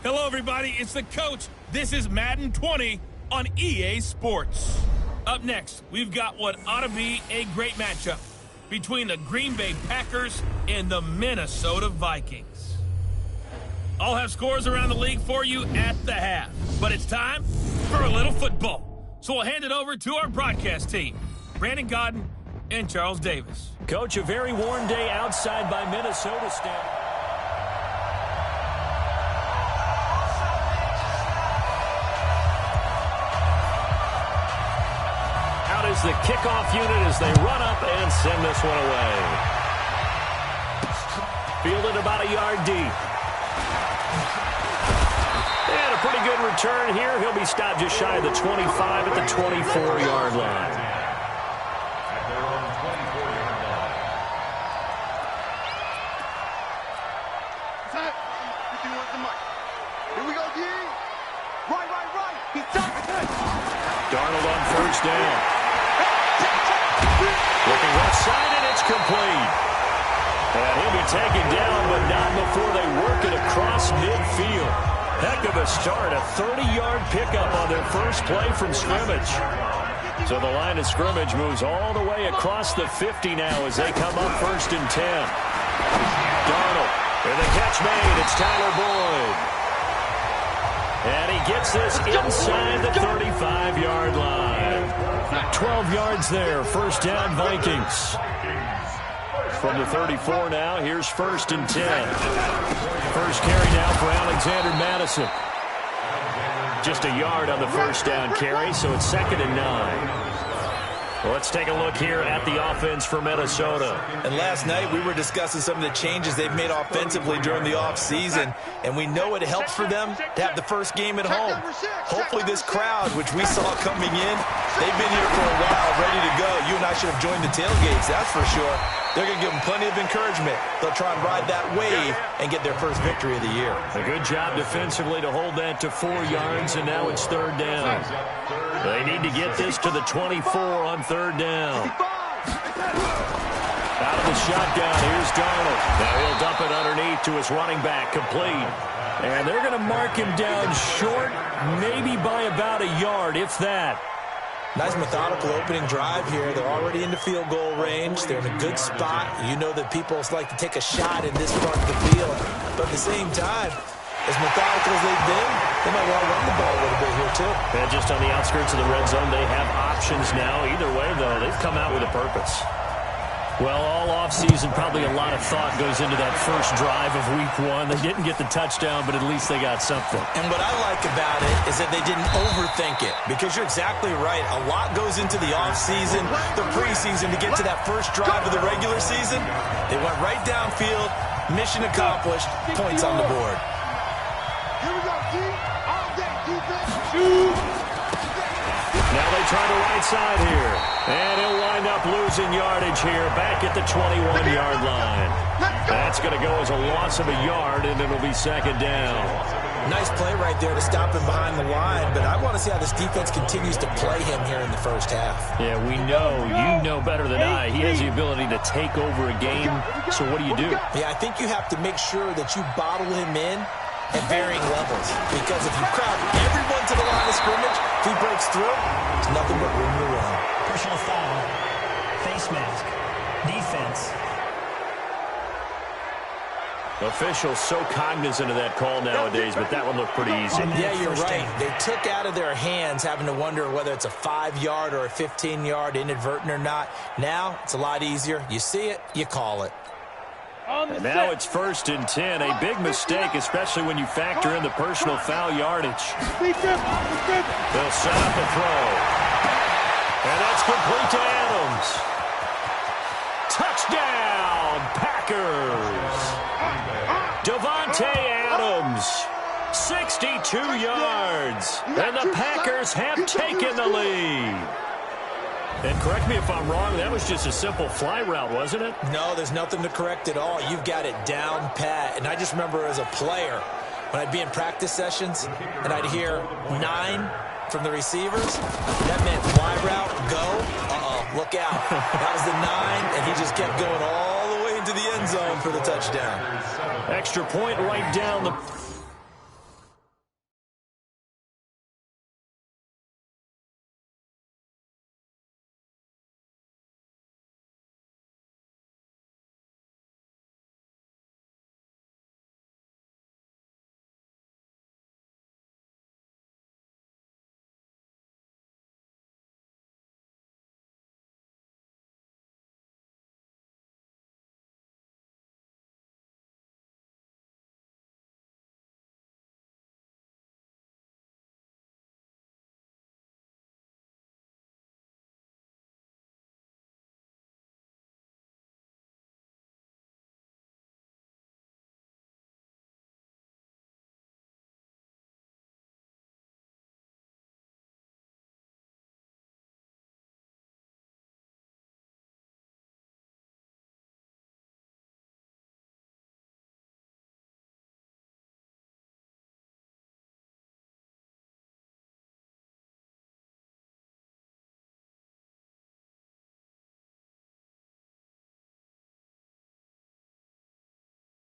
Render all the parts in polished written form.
Hello, everybody. It's the coach. This is Madden 20 on EA Sports. Up next, we've got what ought to be a great matchup between the Green Bay Packers and the Minnesota Vikings. I'll have scores around the league for you at the half, but it's time for a little football. So we'll hand it over to our broadcast team, Brandon Godden and Charles Davis. Coach, a very warm day outside by Minnesota State. Is the kickoff unit as they run up and send this one away. Fielded about a yard deep. And a pretty good return here. He'll be stopped just shy of the 25 at the 24-yard line. Here we go, D. Right. He's done. Darnold on first down. Looking left side, and it's complete. And he'll be taken down, but not before they work it across midfield. Heck of a start, a 30-yard pickup on their first play from scrimmage. So the line of scrimmage moves all the way across the 50 now as they come up 1st and 10. Darnold, and the catch made. It's Tyler Boyd. And he gets this inside the 35-yard line. 12 yards there, first down Vikings. From the 34 now, here's 1st and 10. First carry now for Alexander Madison. Just a yard on the first down carry, so it's 2nd and 9. Well, let's take a look here at the offense for Minnesota. And last night we were discussing some of the changes they've made offensively during the offseason, and we know it helps for them to have the first game at home. Hopefully this crowd, which we saw coming in, they've been here for a while, ready to go. You and I should have joined the tailgates, that's for sure. They're going to give them plenty of encouragement. They'll try and ride that wave and get their first victory of the year. A good job defensively to hold that to 4 yards, and now it's 3rd down. They need to get this to the 24 on 3rd down. Out of the shotgun, here's Darnold. Now he'll dump it underneath to his running back, complete. And they're going to mark him down short, maybe by about a yard, if that. Nice methodical opening drive here. They're already into field goal range. They're in a good spot. You know that people like to take a shot in this part of the field. But at the same time, as methodical as they've been, they might want to run the ball a little bit here, too. And just on the outskirts of the red zone, they have options now. Either way, though, they've come out with a purpose. Well, all offseason, probably a lot of thought goes into that first drive of week 1. They didn't get the touchdown, but at least they got something. And what I like about it is that they didn't overthink it, because you're exactly right. A lot goes into the offseason, the preseason, to get to that first drive of the regular season. They went right downfield, mission accomplished, points on the board. Here we go, D. All day defense. Shoot. Now they try the right side here. And he'll wind up losing yardage here back at the 21-yard line. That's going to go as a loss of a yard, and it'll be 2nd down. Nice play right there to stop him behind the line, but I want to see how this defense continues to play him here in the first half. Yeah, we know. You know better than I. He has the ability to take over a game, so what do you do? Yeah, I think you have to make sure that you bottle him in at varying levels, because if you crowd everyone to the line of scrimmage, if he breaks through, there's nothing but room to run. Personal foul, face mask, defense. Officials so cognizant of that call nowadays, but that one looked pretty easy. Yeah, you're right. They took out of their hands having to wonder whether it's a 5-yard or a 15-yard, inadvertent or not. Now, it's a lot easier. You see it, you call it. And now it's 1st and 10. A big mistake, especially when you factor in the personal foul yardage. They'll set up a throw. And that's complete to Adams. Touchdown, Packers. Davante Adams, 62 yards. And the Packers have taken the lead. And correct me if I'm wrong, that was just a simple fly route, wasn't it? No, there's nothing to correct at all. You've got it down pat. And I just remember as a player, when I'd be in practice sessions and I'd hear 9 from the receivers, that meant fly route, go, look out. That was the 9, and he just kept going all the way into the end zone for the touchdown. Extra point right down the...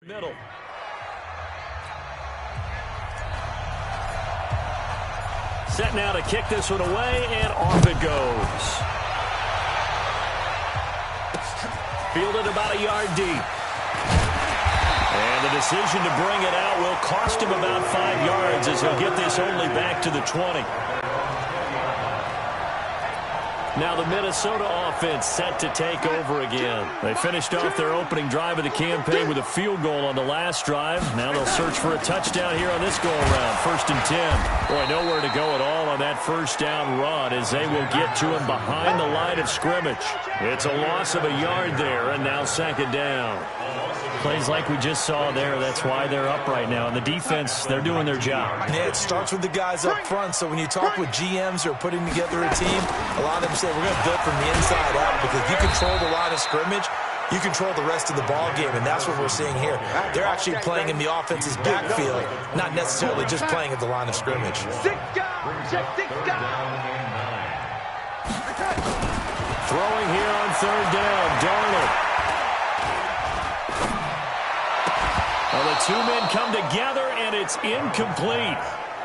Middle. Set now to kick this one away, and off it goes. Fielded about a yard deep. And the decision to bring it out will cost him about 5 yards as he'll get this only back to the 20. Now the Minnesota offense set to take over again. They finished off their opening drive of the campaign with a field goal on the last drive. Now they'll search for a touchdown here on this go-around. 1st and 10. Boy, nowhere to go at all on that first down run as they will get to him behind the line of scrimmage. It's a loss of a yard there, and now 2nd down. Plays like we just saw there, that's why they're up right now. And the defense, they're doing their job. Yeah, it starts with the guys up front. So when you talk with GMs who are putting together a team, a lot of them say we're going to build from the inside out because if you control the line of scrimmage, you control the rest of the ball game, and that's what we're seeing here. They're actually playing in the offense's backfield, not necessarily just playing at the line of scrimmage. Throwing here on 3rd down, Darnold. Well, the two men come together, and it's incomplete.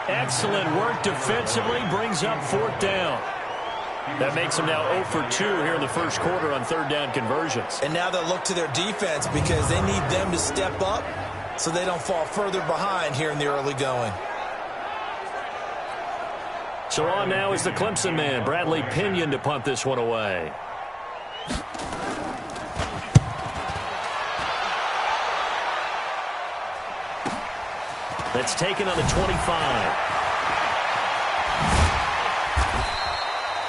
Excellent work defensively, brings up 4th down. That makes them now 0 for 2 here in the first quarter on 3rd down conversions. And now they'll look to their defense because they need them to step up so they don't fall further behind here in the early going. So on now is the Clemson man, Bradley Pinion, to punt this one away. That's taken on the 25.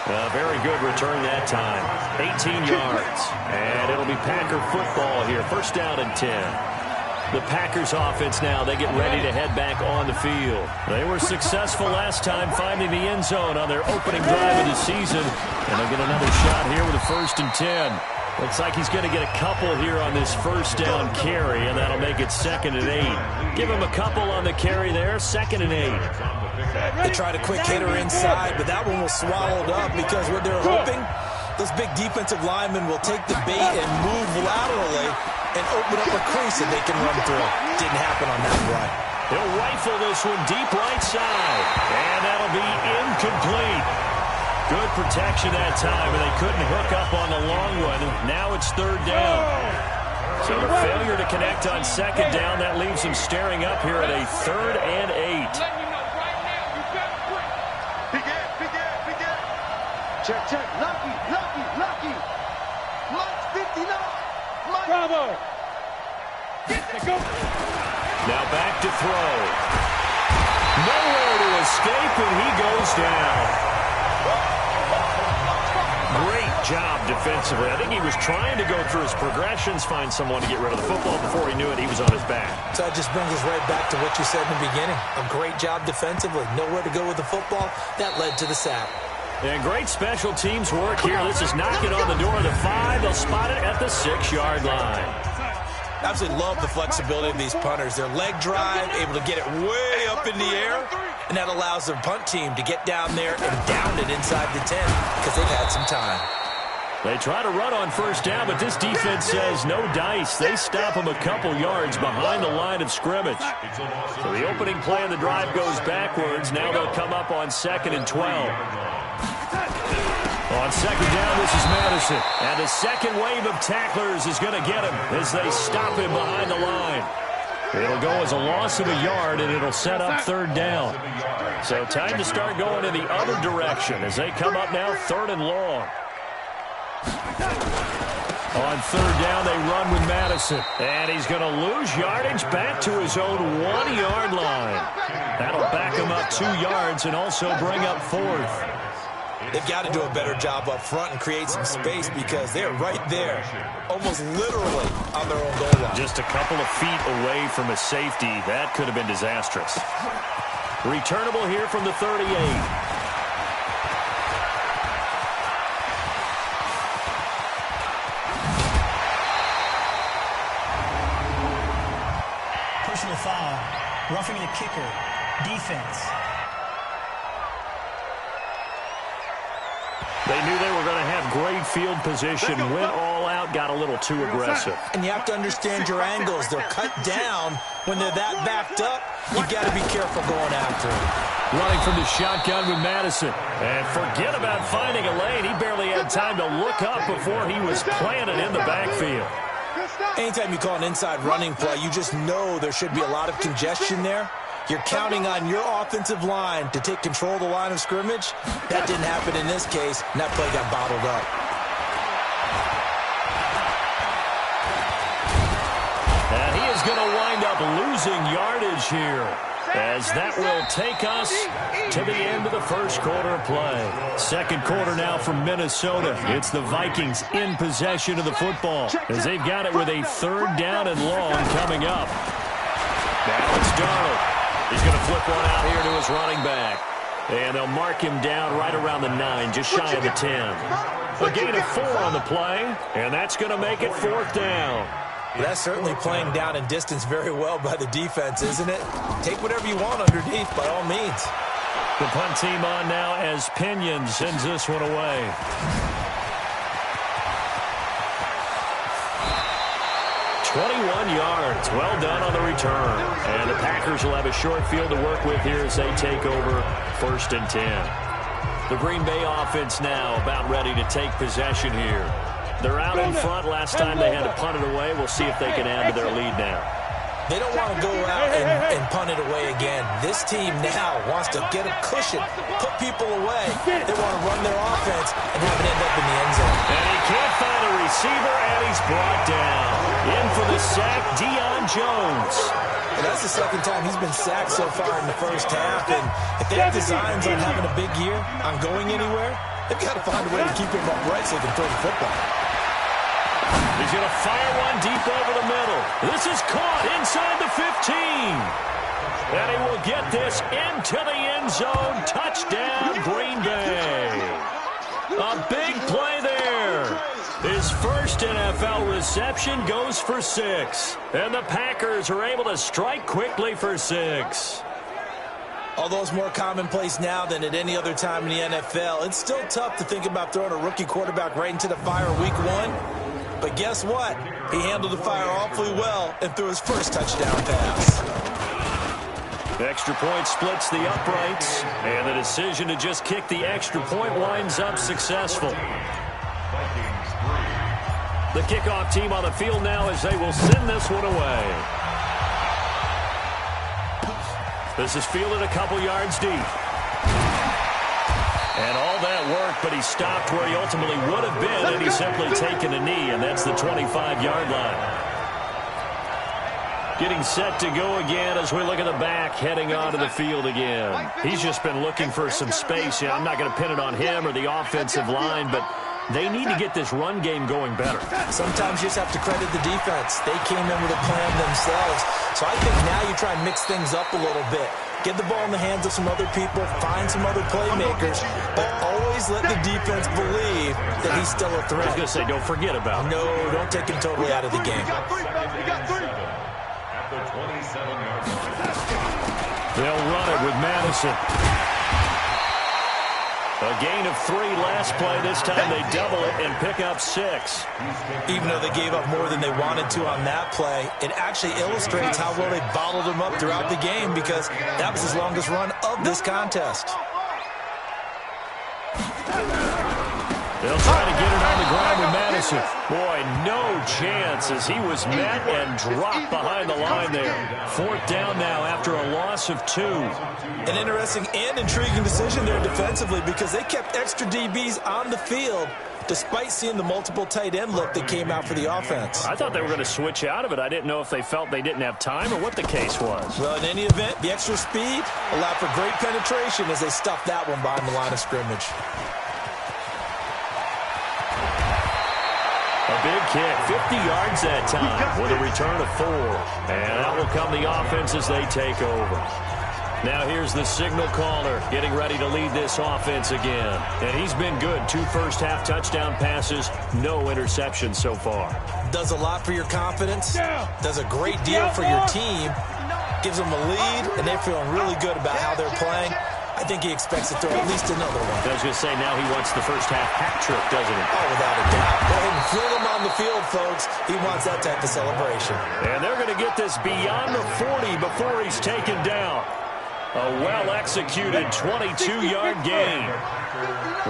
A very good return that time. 18 yards. And it'll be Packer football here. 1st down and 10. The Packers offense now, they get ready to head back on the field. They were successful last time finding the end zone on their opening drive of the season. And they'll get another shot here with a 1st and 10. Looks like he's going to get a couple here on this 1st down carry, and that'll make it 2nd and 8. Give him a couple on the carry there, 2nd and 8. They tried a quick hitter inside, but that one was swallowed up because what they're hoping, those big defensive linemen will take the bait and move laterally and open up a crease that they can run through. Didn't happen on that run. He'll rifle this one deep right side, and that'll be incomplete. Good protection that time, and they couldn't hook up on the long one. Now it's 3rd down. So the failure to connect on 2nd down, that leaves them staring up here at a 3rd and 8. Check, check. Lucky, lucky, lucky. Mike's 59. Mike. Bravo. Go. Now back to throw. Nowhere to escape, and he goes down. Great job defensively. I think he was trying to go through his progressions, find someone to get rid of the football. Before he knew it, he was on his back. So that just brings us right back to what you said in the beginning. A great job defensively. Nowhere to go with the football. That led to the sack. And great special teams work here. This is knocking on the door of the 5. They'll spot it at the 6-yard line. Absolutely love the flexibility of these punters. Their leg drive, able to get it way up in the air, and that allows their punt team to get down there and down it inside the 10 because they've had some time. They try to run on 1st down, but this defense says no dice. They stop them a couple yards behind the line of scrimmage. So the opening play of the drive goes backwards. Now they'll come up on 2nd and 12. On 2nd down, this is Madison. And the second wave of tacklers is going to get him as they stop him behind the line. It'll go as a loss of a yard, and it'll set up 3rd down. So time to start going in the other direction as they come up now 3rd and long. On 3rd down, they run with Madison. And he's going to lose yardage back to his own 1-yard line. That'll back him up 2 yards and also bring up 4th. They've got to do a better job up front and create some space because they're right there, almost literally on their own goal line. Just a couple of feet away from a safety. That could have been disastrous. Returnable here from the 38. Personal foul. Roughing the kicker. Defense. They knew they were going to have great field position, went all out, got a little too aggressive. And you have to understand your angles. They're cut down. When they're that backed up, you've got to be careful going after them. Running from the shotgun with Madison. And forget about finding a lane. He barely had time to look up before he was planted in the backfield. Anytime you call an inside running play, you just know there should be a lot of congestion there. You're counting on your offensive line to take control of the line of scrimmage. That didn't happen in this case, and that play got bottled up. And he is going to wind up losing yardage here, as that will take us to the end of the first quarter of play. Second quarter now from Minnesota. It's the Vikings in possession of the football, as they've got it with a 3rd down and long coming up. Now it's Darnold. He's going to flip one out here to his running back. And they'll mark him down right around the 9, just shy of the 10. A gain of 4 on the play, and that's going to make it 4th down. That's certainly playing down in distance very well by the defense, isn't it? Take whatever you want underneath, by all means. The punt team on now as Pinion sends this one away. $21 yards. Well done on the return. And the Packers will have a short field to work with here as they take over 1st and 10. The Green Bay offense now about ready to take possession here. They're out in front. Last time they had to punt it away. We'll see if they can add to their lead now. They don't want to go out and punt it away again. This team now wants to get a cushion, put people away. They want to run their offense and have it end up in the end zone. And he can't find a receiver, and he's brought down. In for the sack, Deion Jones. Well, that's the 2nd time he's been sacked so far in the first half. And if they have designs on having a big year, on going anywhere, they've got to find a way to keep him upright so they can throw the football. He's going to fire one deep over the middle. This is caught inside the 15. And he will get this into the end zone. Touchdown, Green Bay. A big play there. His first NFL reception goes for 6. And the Packers are able to strike quickly for 6. Although it's more commonplace now than at any other time in the NFL, it's still tough to think about throwing a rookie quarterback right into the fire week 1. But guess what? He handled the fire awfully well and threw his first touchdown pass. The extra point splits the uprights, and the decision to just kick the extra point winds up successful. The kickoff team on the field now as they will send this one away. This is fielded a couple yards deep. And all that work, but he stopped where he ultimately would have been, and he's simply taken a knee, and that's the 25-yard line. Getting set to go again as we look at the back, heading onto the field again. He's just been looking for some space. Yeah, I'm not going to pin it on him or the offensive line, but they need to get this run game going better. Sometimes you just have to credit the defense. They came in with a plan themselves. So I think now you try and mix things up a little bit. Get the ball in the hands of some other people, find some other playmakers, but always let the defense believe that he's still a threat. I was going to say, don't forget about him. No, don't take him totally out of the game. They'll run it with Madison. A gain of 3 last play. This time they double it and pick up 6. Even though they gave up more than they wanted to on that play, it actually illustrates how well they bottled them up throughout the game, because that was his longest run of this contest. They'll try to get it on the ground with Madison. Boy, no chance as he was met and dropped behind the line there. 4th down now after a loss of 2. An interesting and intriguing decision there defensively, because they kept extra DBs on the field despite seeing the multiple tight end look that came out for the offense. I thought they were going to switch out of it. I didn't know if they felt they didn't have time or what the case was. Well, in any event, the extra speed allowed for great penetration as they stuffed that one behind the line of scrimmage. A big kick, 50 yards that time with a return of 4. And that will come the offense as they take over. Now here's the signal caller getting ready to lead this offense again. And he's been good. 2 first-half touchdown passes, no interceptions so far. Does a lot for your confidence, does a great deal for your team, gives them a lead, and they're feeling really good about how they're playing. I I think he expects to throw at least another one. I was going to say, now he wants the first half hat trick, doesn't he? Oh, without a doubt. Go ahead and fling him on the field, folks. He wants that type of celebration. And they're going to get this beyond the 40 before he's taken down. A well-executed 22-yard gain.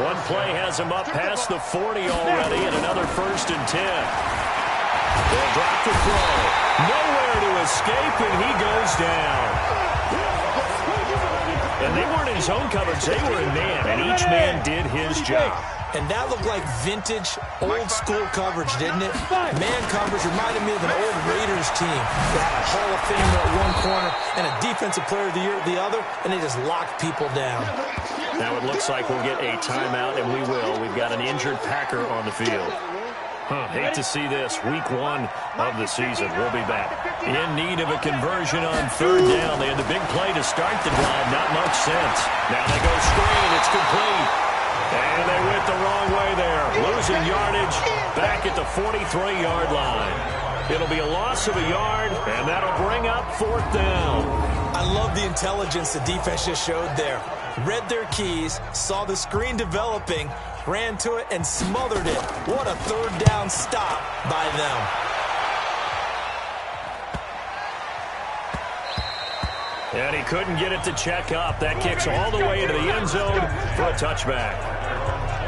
One play has him up past the 40 already, and another 1st and 10. They'll drop the throw. Nowhere to escape, and he goes down. And they weren't in zone coverage. They were in man, and each man did his job. And that looked like vintage, old-school coverage, didn't it? Man coverage reminded me of an old Raiders team that had a Hall of Famer at one corner and a Defensive Player of the Year at the other, and they just locked people down. Now it looks like we'll get a timeout, and we will. We've got an injured Packer on the field. Hate to see this. Week 1 of the season. We'll be back. In need of a conversion on 3rd down. They had the big play to start the drive. Not much sense. Now they go screen. It's complete. And they went the wrong way there. Losing yardage back at the 43-yard line. It'll be a loss of a yard, and that'll bring up 4th down. I love the intelligence the defense just showed there. Read their keys, saw the screen developing, ran to it, and smothered it. What a 3rd down stop by them. And he couldn't get it to check up. That kicks all the way into the end zone for a touchback.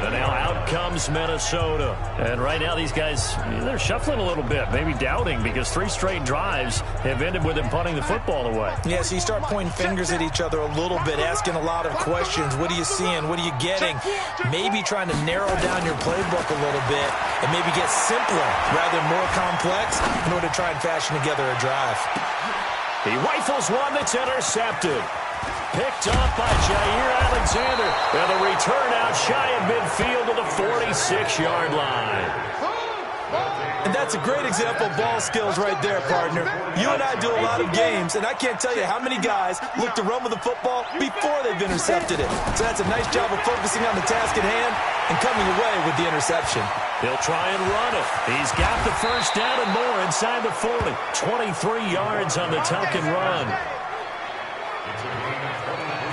And now out comes Minnesota. And right now these guys, they're shuffling a little bit, maybe doubting, because 3 straight drives have ended with them punting the football away. Yeah, so you start pointing fingers at each other a little bit, asking a lot of questions. What are you seeing? What are you getting? Maybe trying to narrow down your playbook a little bit and maybe get simpler rather than more complex in order to try and fashion together a drive. He rifles one that's intercepted. Picked up by Jair Alexander. And the return out shy of midfield to the 46-yard line. And that's a great example of ball skills right there, partner. You and I do a lot of games, and I can't tell you how many guys look to run with the football before they've intercepted it. So that's a nice job of focusing on the task at hand and coming away with the interception. He'll try and run it. He's got the 1st down and more inside the 40. 23 yards on the tuck and run.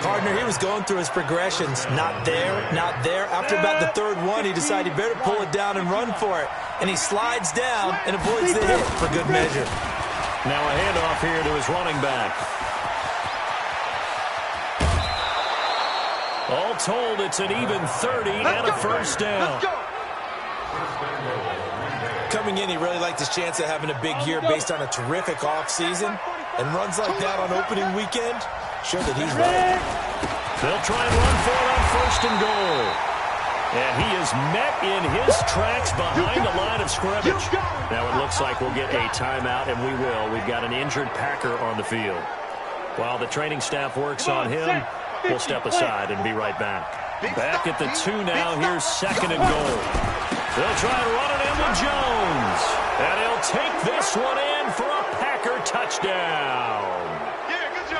Partner, he was going through his progressions. Not there, not there. After about the 3rd one, he decided he better pull it down and run for it. And he slides down and avoids the hit for good measure. Now a handoff here to his running back. All told, it's an even 30 and a 1st down. Coming in, he really liked his chance of having a big year based on a terrific offseason. And runs like that on opening weekend show that he's right. They'll try and run for it on 1st and goal. And he is met in his tracks behind the line of scrimmage. Now it looks like we'll get a timeout, and we will. We've got an injured Packer on the field. While the training staff works on him, we'll step aside and be right back. Back at the 2 now. Here's 2nd and goal. They'll try and run it in with Jones. And he'll take this one in for a Packer touchdown.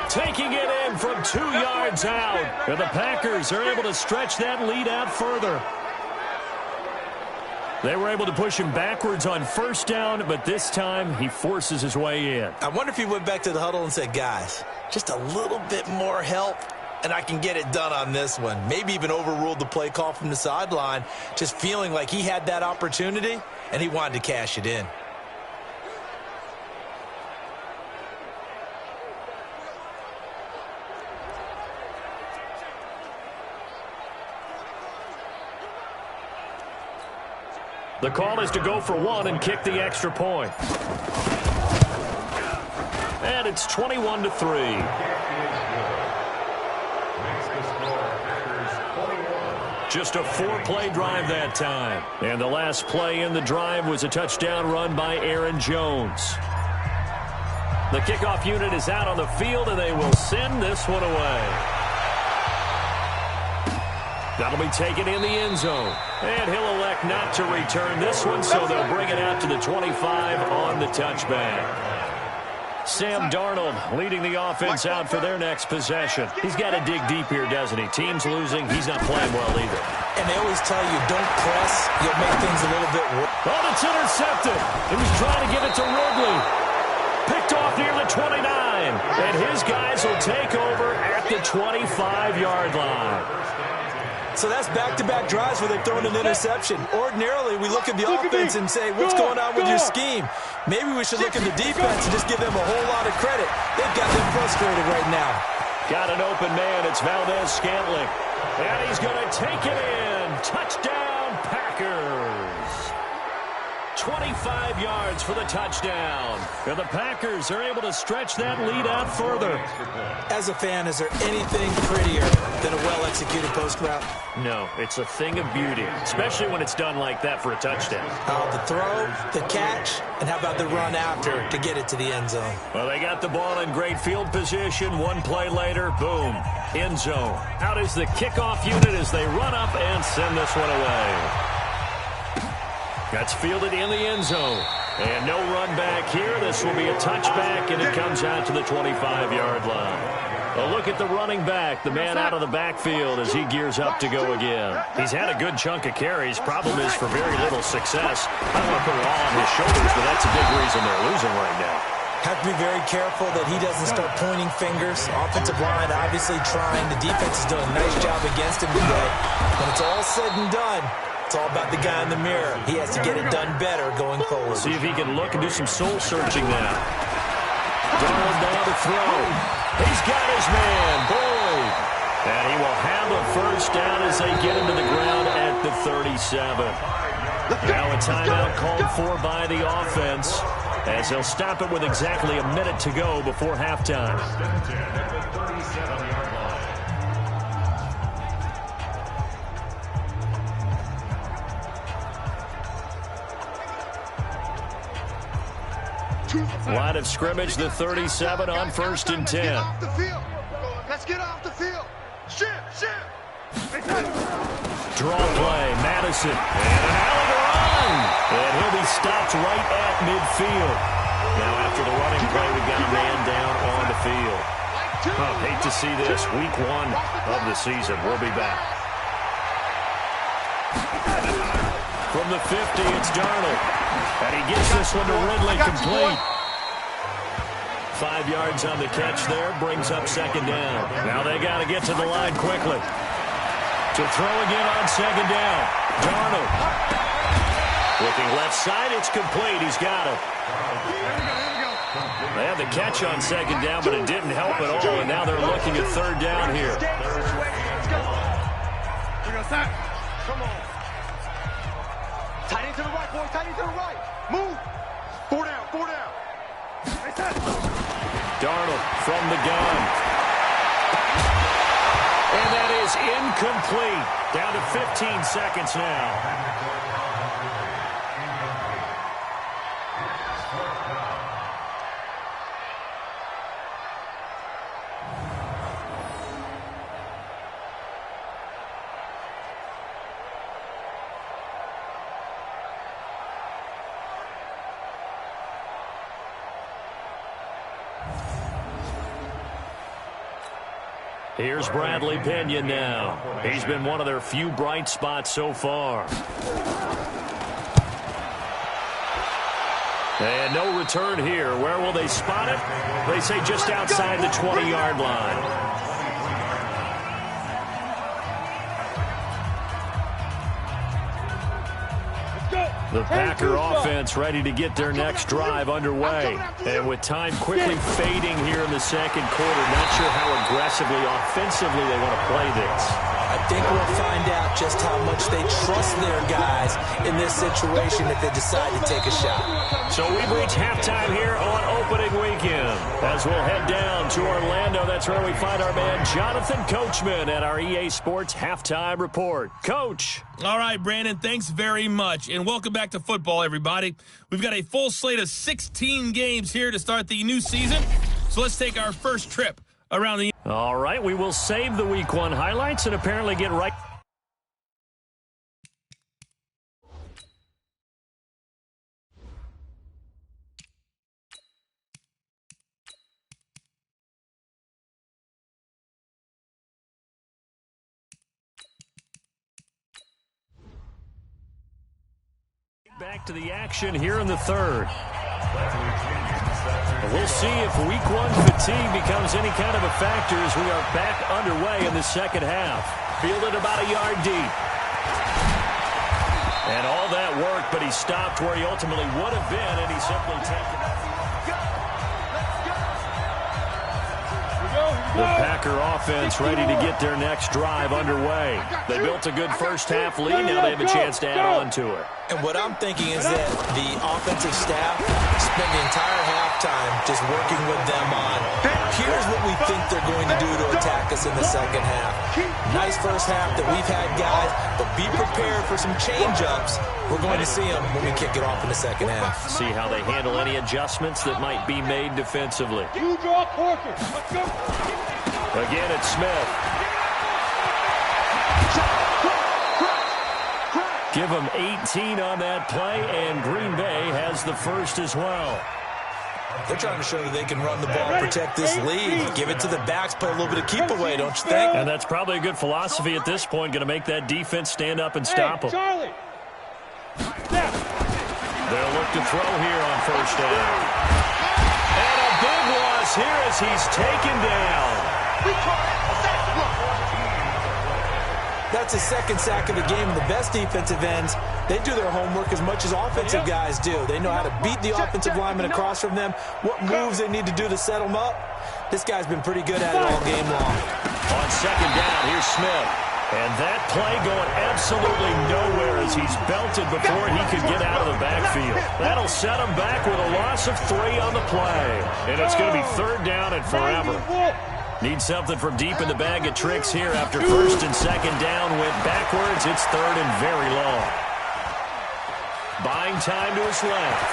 Taking it in from 2 yards out. And the Packers are able to stretch that lead out further. They were able to push him backwards on 1st down, but this time he forces his way in. I wonder if he went back to the huddle and said, guys, just a little bit more help, and I can get it done on this one. Maybe even overruled the play call from the sideline, just feeling like he had that opportunity, and he wanted to cash it in. The call is to go for 1 and kick the extra point. And it's 21-3. Just a 4-play drive that time. And the last play in the drive was a touchdown run by Aaron Jones. The kickoff unit is out on the field, and they will send this one away. That'll be taken in the end zone. And he'll elect not to return this one, so they'll bring it out to the 25 on the touchback. Sam Darnold leading the offense out for their next possession. He's got to dig deep here, doesn't he? Team's losing. He's not playing well either. And they always tell you, don't press. You'll make things a little bit worse. Oh, it's intercepted. He was trying to get it to Ridley. Picked off near the 29. And his guys will take over at the 25-yard line. So that's back-to-back drives where they've thrown an interception. Ordinarily, we look at the offense and say, what's going on with your scheme? Maybe we should look at the defense and just give them a whole lot of credit. They've got them frustrated right now. Got an open man. It's Valdez-Scantling. And he's going to take it in. Touchdown, Packers. 25 yards for the touchdown. And the Packers are able to stretch that lead out further. As a fan, is there anything prettier than a well-executed post route? No, it's a thing of beauty, especially when it's done like that for a touchdown. The throw, the catch, and how about the run after to get it to the end zone? Well, they got the ball in great field position. One play later, boom, end zone. Out is the kickoff unit as they run up and send this one away. That's fielded in the end zone. And no run back here. This will be a touchback, and it comes out to the 25-yard line. A look at the running back, the man out of the backfield as he gears up to go again. He's had a good chunk of carries. Problem is for very little success. I don't want to put it all on his shoulders, but that's a big reason they're losing right now. Have to be very careful that he doesn't start pointing fingers. Offensive line obviously trying. The defense has done a nice job against him today. When it's all said and done, it's all about the guy in the mirror. He has to get it done better going forward. See if he can look and do some soul-searching now. Darnold down to throw. He's got his man, Boyd. And he will have a first down as they get him to the ground at the 37. Now a timeout called for by the offense as they'll stop it with exactly a minute to go before halftime. Line of scrimmage, the 37 on 1st and 10. Let's get off the field. Shift. Draw play, Madison. And an alley to run. And he'll be stopped right at midfield. Now after the running play, we've got a man down on the field. Hate to see this. Week 1 of the season. We'll be back. From the 50, it's Darnold. And he gets this one to Ridley complete. 5 yards on the catch there, brings up 2nd down. Now they got to get to the line quickly. To throw again on 2nd down. Darnold. Looking left side, it's complete. He's got it. They had the catch on 2nd down, but it didn't help at all, and now they're looking at 3rd down here. Come on. Tight end to the right, boy. Tight end to the right. Move. 4 down. Darnold from the gun. And that is incomplete. Down to 15 seconds now. Here's Bradley Pinion now. He's been one of their few bright spots so far. And no return here. Where will they spot it? They say just outside the 20-yard line. The Packer offense ready to get their next drive underway. And with time quickly fading here in the 2nd quarter, not sure how aggressively, offensively they want to play this. I think we'll find out just how much they trust their guys in this situation if they decide to take a shot. So we've reached halftime here on opening weekend. As we'll head down to Orlando, that's where we find our man Jonathan Coachman at our EA Sports Halftime Report. Coach. All right, Brandon, thanks very much. And welcome back to football, everybody. We've got a full slate of 16 games here to start the new season. So let's take our first trip around the... All right, we will save the Week 1 highlights and apparently get right... Back to the action here in the 3rd. We'll see if week one fatigue becomes any kind of a factor as we are back underway in the second half. Fielded about a yard deep. And all that worked, but he stopped where he ultimately would have been, and he simply taken it. The Packer offense ready to get their next drive underway. They built a good first-half lead. Now they have a chance to add on to it. And what I'm thinking is that the offensive staff spent the entire halftime just working with them on, here's what we think they're going to do to attack us in the second half. Nice first half that we've had, guys, but be prepared for some change-ups. We're going to see them when we kick it off in the second half. See how they handle any adjustments that might be made defensively. You draw Corker. Let's go. Again, it's Smith. Give them 18 on that play, and Green Bay has the first as well. They're trying to show that they can run the ball, protect this lead, give it to the backs, play a little bit of keep away, don't you think? And that's probably a good philosophy at this point, going to make that defense stand up and stop them. Charlie. They'll look to throw here on first down. And a big loss here as he's taken down. That's his second sack of the game. The best defensive ends, they do their homework as much as offensive guys do. They know how to beat the offensive lineman across from them, what moves they need to do to set them up. This guy's been pretty good at it all game long. On second down, here's Smith. And that play going absolutely nowhere as he's belted before he could get out of the backfield. That'll set him back with a loss of 3 on the play. And it's going to be third down and forever. Need something from deep in the bag of tricks here after first and second down went backwards. It's third and very long. Buying time to his left.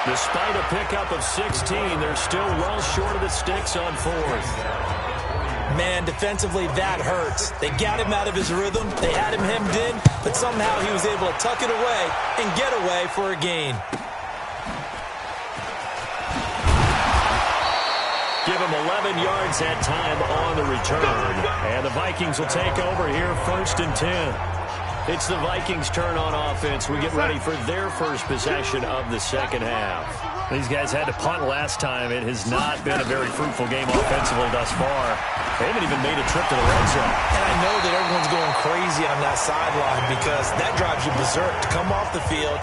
Despite a pickup of 16, they're still well short of the sticks on fourth. Man, defensively, that hurts. They got him out of his rhythm. They had him hemmed in, but somehow he was able to tuck it away and get away for a gain. Give him 11 yards that time on the return. And the Vikings will take over here first and 10. It's the Vikings' turn on offense. We get ready for their first possession of the second half. These guys had to punt last time. It has not been a very fruitful game offensively thus far. They haven't even made a trip to the red zone. And I know that everyone's going crazy on that sideline because that drives you berserk to come off the field,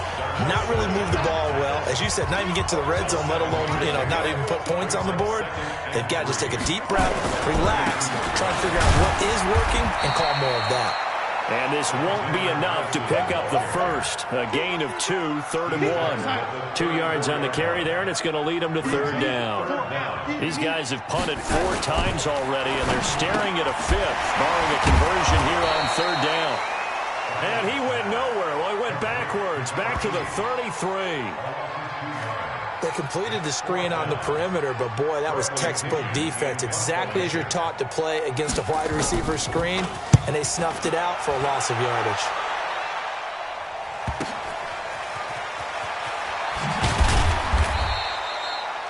not really move the ball well. As you said, not even get to the red zone, let alone, not even put points on the board. They've got to just take a deep breath, relax, try to figure out what is working, and call more of that. And this won't be enough to pick up the first. A gain of 2, third and 1. 2 yards on the carry there, and it's going to lead them to third down. These guys have punted 4 times already, and they're staring at a fifth, barring a conversion here on third down. And he went nowhere. Well, he went backwards, back to the 33. They completed the screen on the perimeter, but boy, that was textbook defense. Exactly as you're taught to play against a wide receiver screen, and they snuffed it out for a loss of yardage.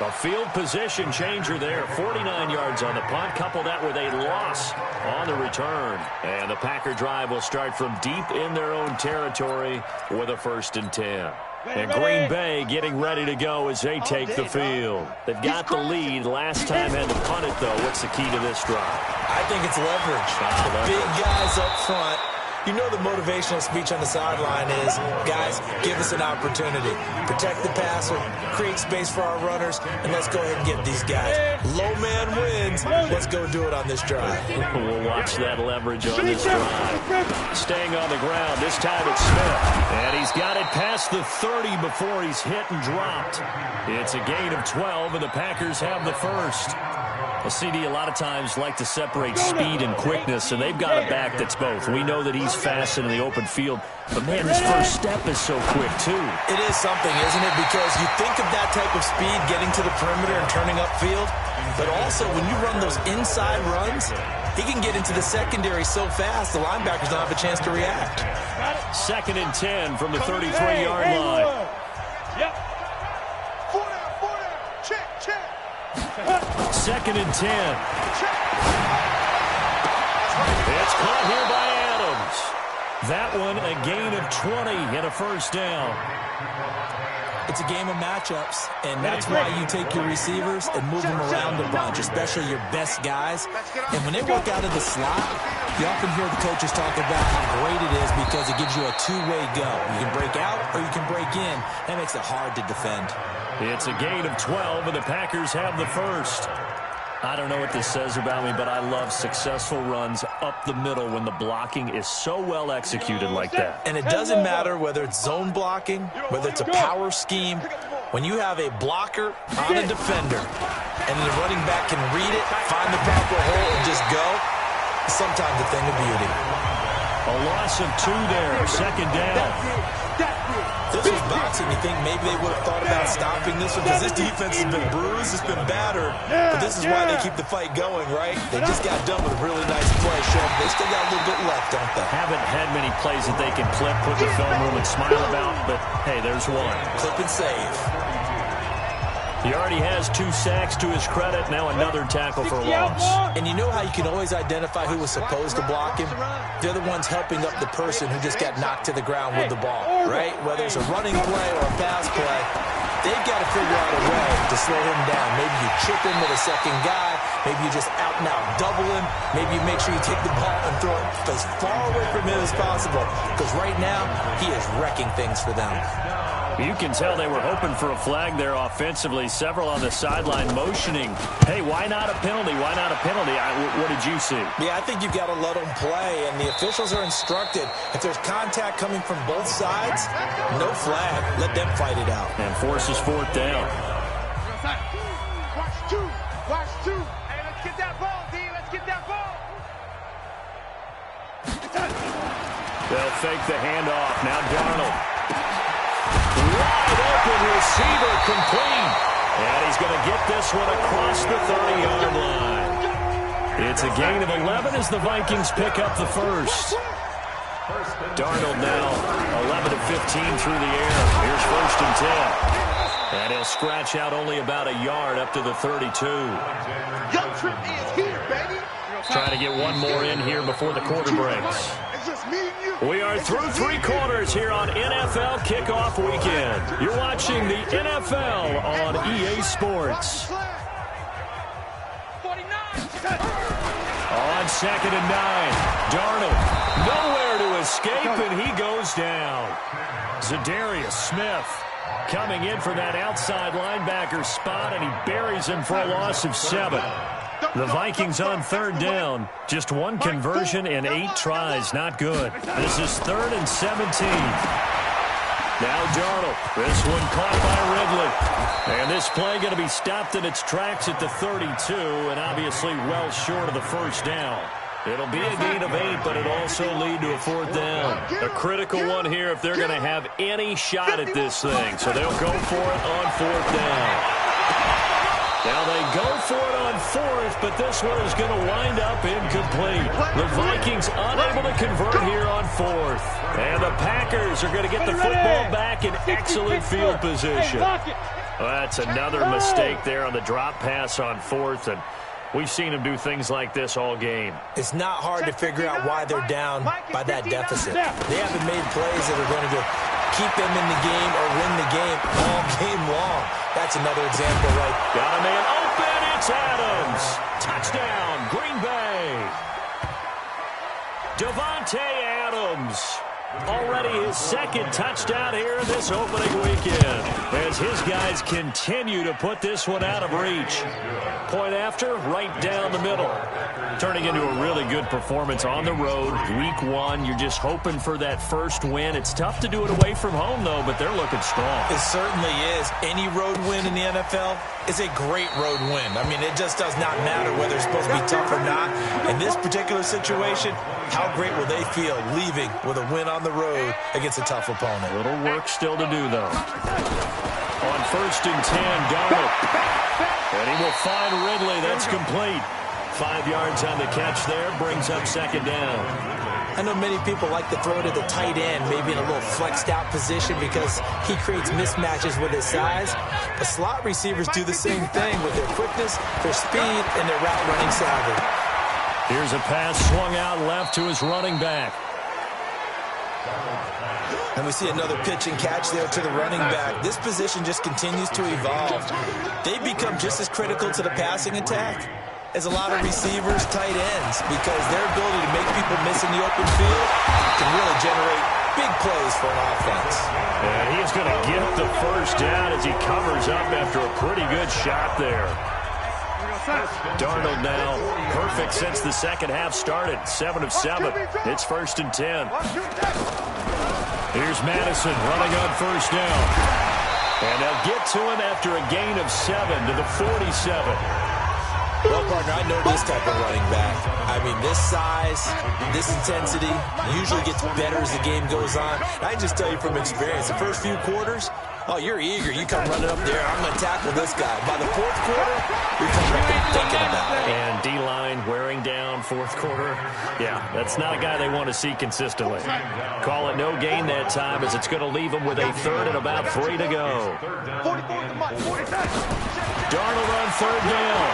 A field position changer there. 49 yards on the punt. Couple that with a loss on the return. And the Packer drive will start from deep in their own territory with a first and 10. And Green Bay getting ready to go as they take the field. They've got the lead. Last time had to punt it, though. What's the key to this drive? I think it's leverage. The big guys up front. You know the motivational speech on the sideline is, guys, give us an opportunity. Protect the passer, create space for our runners, and let's go ahead and get these guys. Low man wins. Let's go do it on this drive. We'll watch that leverage on this drive. Staying on the ground, this time it's Smith. And he's got it past the 30 before he's hit and dropped. It's a gain of 12, and the Packers have the first. A CD a lot of times like to separate speed and quickness, and they've got a back that's both. We know that he's fast in the open field, but man, his first step is so quick too. It is something, isn't it? Because you think of that type of speed getting to the perimeter and turning upfield, but also when you run those inside runs, he can get into the secondary so fast the linebackers don't have a chance to react. Second and 10 from the 33-yard line. Yep. 4 down. Check. Second and 10. It's caught here by Adams. That one a gain of 20 and a first down. It's a game of matchups, and that's why you take your receivers and move them around a bunch, especially your best guys. And when they work out of the slot, you often hear the coaches talk about how great it is because it gives you a two-way go. You can break out or you can break in. That makes it hard to defend. It's a gain of 12, and the Packers have the first. I don't know what this says about me, but I love successful runs up the middle when the blocking is so well executed like that. And it doesn't matter whether it's zone blocking, whether it's a power scheme. When you have a blocker on a defender and the running back can read it, find the proper hole, and just go, it's sometimes a thing of beauty. A loss of 2 there, second down. This was boxing. You think maybe they would have thought about stopping this one because this defense has been bruised, it's been battered. But this is why they keep the fight going, right? They just got done with a really nice play. Showing they still got a little bit left, don't they? Haven't had many plays that they can clip, put in the film room, and smile about, but hey, there's one. Clip and save. He already has 2 sacks to his credit. Now another tackle for a loss. And you know how you can always identify who was supposed to block him? They're the ones helping up the person who just got knocked to the ground with the ball, right? Whether it's a running play or a pass play, they've got to figure out a way to slow him down. Maybe you chip him with a second guy. Maybe you just out and out double him. Maybe you make sure you take the ball and throw it as far away from him as possible. Because right now, he is wrecking things for them. You can tell they were hoping for a flag there offensively. Several on the sideline motioning. Hey, why not a penalty? Why not a penalty? What did you see? Yeah, I think you've got to let them play, and the officials are instructed. If there's contact coming from both sides, no flag. Let them fight it out. And forces 4th down. Watch 2. Watch 2. Hey, let's get that ball, D. Let's get that ball. They'll fake the handoff. Now Darnold. Wide open receiver complete. And he's going to get this one across the 30-yard line. It's a gain of 11 as the Vikings pick up the first. Darnold now 11 of 15 through the air. Here's 1st and 10. And he'll scratch out only about a yard up to the 32. Young Trip is here, baby. Trying to get one more in here before the quarter breaks. It's just me and you. We are through 3 quarters here on NFL Kickoff Weekend. You're watching the NFL on EA Sports. 49. On 2nd and 9, Darnold nowhere to escape, and he goes down. Zadarius Smith coming in for that outside linebacker spot, and he buries him for a loss of 7. The Vikings on 3rd down. Just 1 conversion and 8 tries. Not good. This is 3rd and 17. Now Darnold. This one caught by Ridley. And this play going to be stopped in its tracks at the 32, and obviously well short of the first down. It'll be a gain of 8, but it'll also lead to a 4th down. A critical one here if they're going to have any shot at this thing. So they'll go for it on 4th down. Now they go for it on 4th, but this one is going to wind up incomplete. The Vikings unable to convert here on 4th. And the Packers are going to get the football back in excellent field position. Well, that's another mistake there on the drop pass on 4th, and we've seen them do things like this all game. It's not hard to figure out why they're down by that deficit. They haven't made plays that are going to keep them in the game or win the game all game long. That's another example, right? Got a man open. It's Adams. Touchdown, Green Bay. Davante Adams. Already his 2nd touchdown here this opening weekend as his guys continue to put this one out of reach. Point after, right down the middle. Turning into a really good performance on the road. Week 1, you're just hoping for that first win. It's tough to do it away from home, though, but they're looking strong. It certainly is. Any road win in the NFL is a great road win. I mean, it just does not matter whether it's supposed to be tough or not. In this particular situation, how great will they feel leaving with a win on the road against a tough opponent? A little work still to do, though. On 1st and 10, Darnold. And he will find Ridley. That's complete. 5 yards on the catch there. Brings up 2nd down. I know many people like to throw it at the tight end, maybe in a little flexed out position because he creates mismatches with his size. The slot receivers do the same thing with their quickness, their speed, and their route running savvy. Here's a pass swung out left to his running back. And we see another pitch and catch there to the running back. This position just continues to evolve. They've become just as critical to the passing attack as a lot of receivers, tight ends, because their ability to make people miss in the open field can really generate big plays for an offense. And he is going to get the first down as he covers up after a pretty good shot there. Darnold now perfect since the second half started. 7 of 7. It's 1st and 10. Here's Madison running on first down. And they'll get to him after a gain of 7 to the 47. Well, partner, I know this type of running back. I mean, this size, this intensity usually gets better as the game goes on. I can just tell you from experience, the first few quarters, oh, you're eager. You come running up there, I'm going to tackle this guy. By the fourth quarter, you're coming up and thinking about it. And D-line wearing down fourth quarter. Yeah, that's not a guy they want to see consistently. Call it no gain that time as it's going to leave him with a third and about 3 to go. Darnold on third down.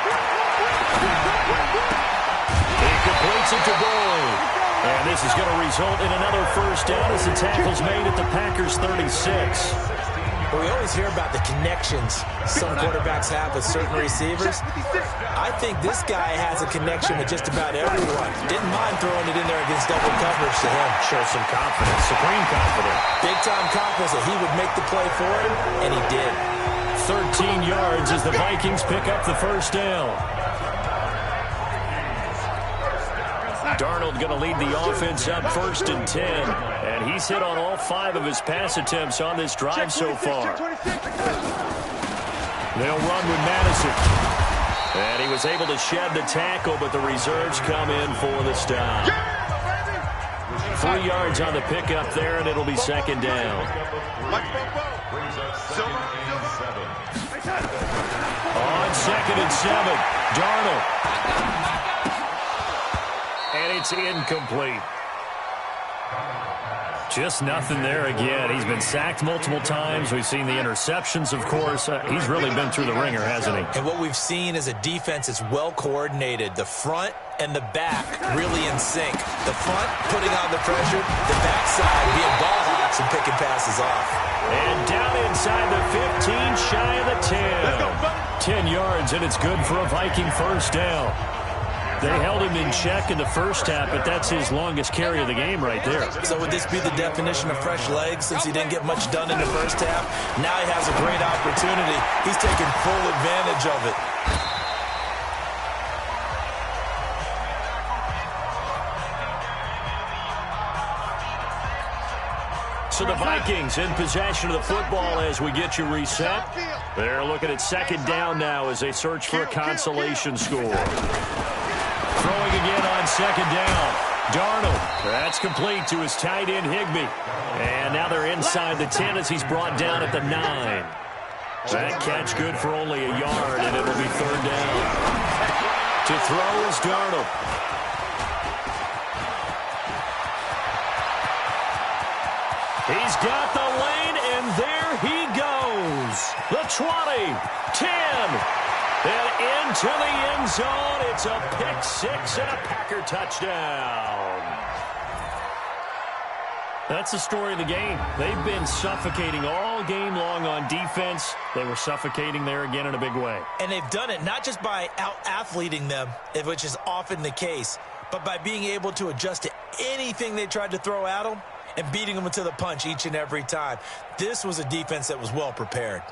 He completes it to Boyd. And this is going to result in another first down as the tackle's made at the Packers' 36. Well, we always hear about the connections some quarterbacks have with certain receivers. I think this guy has a connection with just about everyone. Didn't mind throwing it in there against double coverage to him. Shows some confidence, supreme confidence. Big-time confidence that he would make the play for him, and he did. 13 yards as the Vikings pick up the first down. Darnold going to lead the offense up 1st and 10. And he's hit on all 5 of his pass attempts on this drive so far. They'll run with Madison. And he was able to shed the tackle, but the reserves come in for the stop. 3 yards on the pickup there, and it'll be 2nd down. On 2nd and 7, Darnold. And it's incomplete. Just nothing there again. He's been sacked multiple times. We've seen the interceptions, of course. He's really been through the ringer, hasn't he? And what we've seen is a defense that's well coordinated. The front and the back really in sync. The front putting on the pressure, the backside being ball hawks and picking passes off. And down inside the 15, shy of the 10. 10 yards, and it's good for a Viking first down. They held him in check in the first half, but that's his longest carry of the game right there. So would this be the definition of fresh legs since he didn't get much done in the first half? Now he has a great opportunity. He's taking full advantage of it. So the Vikings in possession of the football as we get you reset. They're looking at 2nd down now as they search for a consolation score. Throwing again on 2nd down. Darnold. That's complete to his tight end, Higbee. And now they're inside the 10 as he's brought down at the 9. That catch good for only a yard, and it'll be 3rd down. To throw is Darnold. He's got the lane, and there he goes. The 20, 10. And into the end zone, it's a pick-6 and a Packer touchdown. That's the story of the game. They've been suffocating all game long on defense. They were suffocating there again in a big way. And they've done it not just by out-athleting them, which is often the case, but by being able to adjust to anything they tried to throw at them and beating them to the punch each and every time. This was a defense that was well prepared.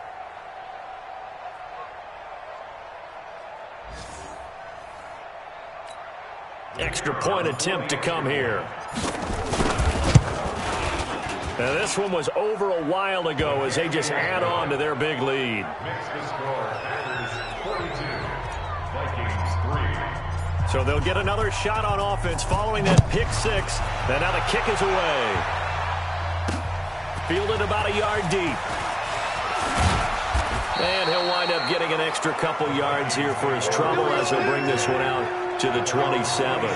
Extra point attempt to come here. Now this one was over a while ago as they just add on to their big lead. So they'll get another shot on offense following that pick-6. And now the kick is away. Fielded about a yard deep. And he'll wind up getting an extra couple yards here for his trouble as he'll bring this one out to the 27.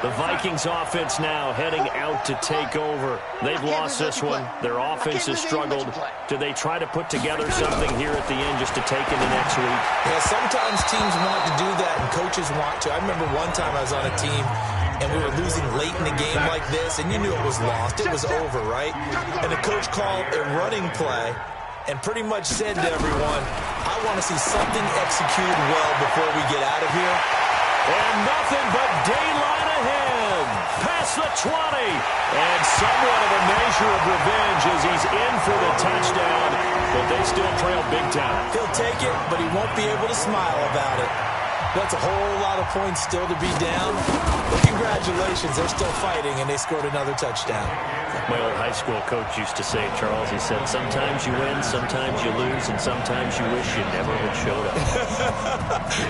The Vikings offense now heading out to take over. They've lost this one. Their offense has struggled. Do they try to put together something here at the end just to take into next week? Yeah, sometimes teams want to do that and coaches want to. I remember one time I was on a team and we were losing late in the game like this, and you knew it was lost. It was over, right? And the coach called a running play and pretty much said to everyone, I want to see something executed well before we get out of here. And nothing but daylight ahead. Past the 20. And somewhat of a measure of revenge as he's in for the touchdown. But they still trail big time. He'll take it, but he won't be able to smile about it. That's a whole lot of points still to be down. But congratulations, they're still fighting, and they scored another touchdown. My old high school coach used to say, Charles, he said, sometimes you win, sometimes you lose, and sometimes you wish you never had showed up.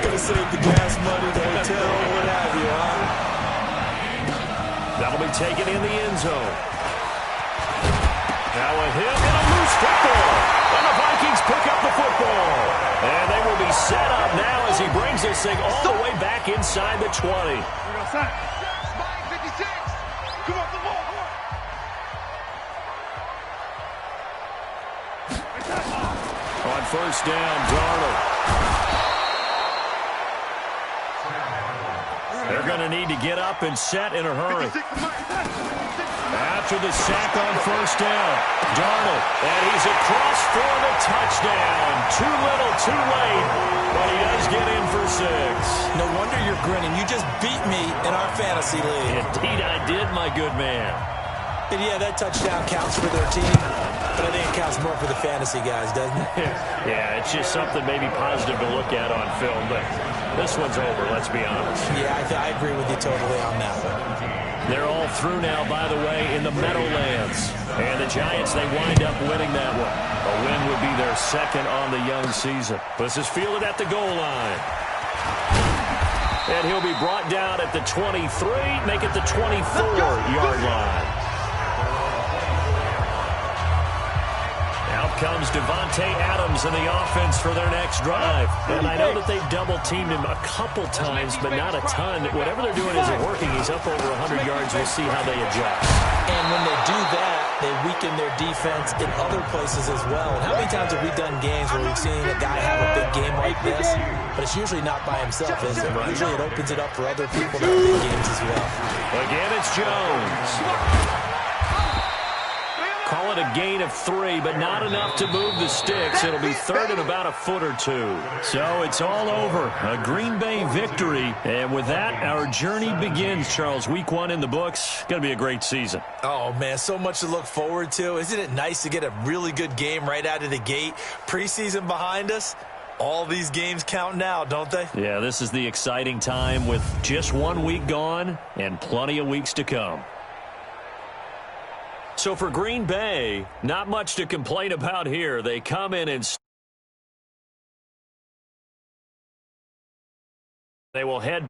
Gonna save the gas money, the hotel, what have you, huh? That'll be taken in the end zone. Now a hit and a loose football. And the Vikings pick up the football. And they will be set up now as he brings this thing all the way back inside the 20. Come on, come on. On first down, Darnold. They're going to need to get up and set in a hurry. After the sack on first down, Darnold, and he's across for the touchdown. Too little, too late, but he does get in for 6. No wonder you're grinning. You just beat me in our fantasy league. Indeed I did, my good man. And yeah, that touchdown counts for their team, but I think it counts more for the fantasy guys, doesn't it? Yeah, it's just something maybe positive to look at on film, but this one's over, let's be honest. Yeah, I agree with you totally on that one. They're all through now, by the way, in the Meadowlands. And the Giants, they wind up winning that one. A win would be their second on the young season. This is fielded at the goal line. And he'll be brought down at the 23, make it the 24-yard line. Out comes Devontae Adams in the offense for their next drive. And I know that they've double-teamed him a couple times, but not a ton. Whatever they're doing isn't working. He's up over 100 yards. We'll see how they adjust. And when they do that, they weaken their defense in other places as well. And how many times have we done games where we've seen a guy have a big game like this, but it's usually not by himself, is it? Usually it opens it up for other people to have big games as well. Again, it's Jones. Call it a gain of 3, but not enough to move the sticks. It'll be third and about a foot or 2. So it's all over. A Green Bay victory. And with that, our journey begins, Charles. Week 1 in the books. Going to be a great season. Oh, man, so much to look forward to. Isn't it nice to get a really good game right out of the gate? Preseason behind us. All these games count now, don't they? Yeah, this is the exciting time with just 1 week gone and plenty of weeks to come. So for Green Bay, not much to complain about here. They come in and they will head